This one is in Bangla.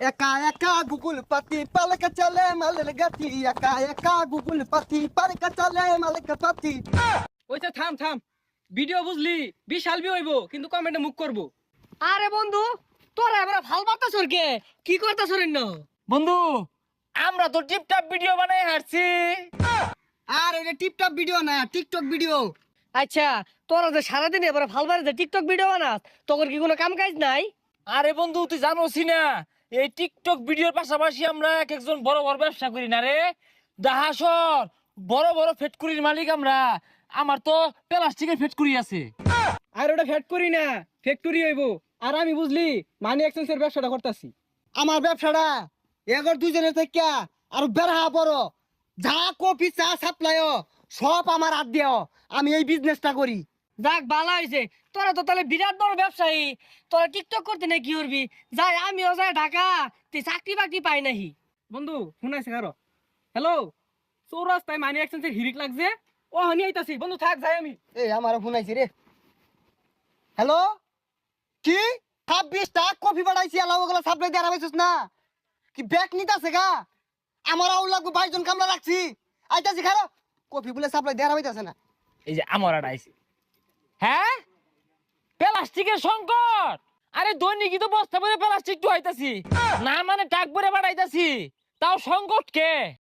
একা একা গুগল পাতি পালকা চলে মালের গাতি একা একা গুগল পাতি পালকা চলে মালের পাতি। ওইটা থাম থাম, ভিডিও বুঝলি বিশাল বি হইব, কিন্তু কমেন্টে মুখ করবো। আরে বন্ধু, তোরা এবার ভাল বাতাস কে কি করতাছ রে না? বন্ধু, আমরা তো টিপটাপ ভিডিও বানাই হারছি। আর এটা টিপটপ ভিডিও না, টিকটক ভিডিও। আচ্ছা, তোরা যে সারাদিন এবার ভাল বাড়ি যে টিকটক ভিডিও বানাস, তোর কি কোনো কাম কাজ নাই? আরে বন্ধু, তুই জানোসি না এই টিকটক ভিডিওর পাশাপাশি আমরা এক একজন বড় বড় ব্যবসা করি না রে। দাহাসর বড় বড় ফ্যাক্টরির মালিক আমরা। আমার তো প্লাস্টিকের ফ্যাক্টরি আছে। আর ওটা ফ্যাক্টরি না, ফ্যাক্টরি হইব। আর আমি বুঝলি মানি এক্সচেঞ্জের ব্যবসাটা করতেছি। আমার ব্যবসাটা এগর দুজনের থেকে আর বেড়া বড়। যা কপি চা সাপ্লাই সব আমার হাত দিও, আমি এই বিজনেসটা করি। যাক ভালো হয়েছে, তোরা তো তাহলে বিরাট বড় ব্যবসায়ী। তোরা টিকটক করতে না কি করবি? যাই আমিও যাই ঢাকা, তুই চাকরি বাকরি পাই নাহি। বন্ধু শুনাইছে কারো? হ্যালো, চৌরাস্তায় মানি এক্সচেঞ্জের হিরিক লাগছে। ও হানি আইতাছি বন্ধু, থাক যাই আমি। এই আমার ফোন আইছি রে। হ্যালো, কি 26টা কফি বাড়াইছি, আলাওগুলো সাপ্লাই দিয়ে আরামাইছিস না? কি ব্যাগ নিতে আছে গা? আমার আউল লাগবো, 22 জন কামলা রাখছি। আইতাছি খারো, কফি বলে সাপ্লাই দিয়ে আরামাইতেছে না। এই যে আমার আইছে। হ্যাঁ, প্লাস্টিকের সংকট। আরে দৈনিকই তো বস্তা ভরে প্লাস্টিক টুয়াইতাছি না, মানে টাক ভরে বাড়াইতাছি, তাও সংকট কে?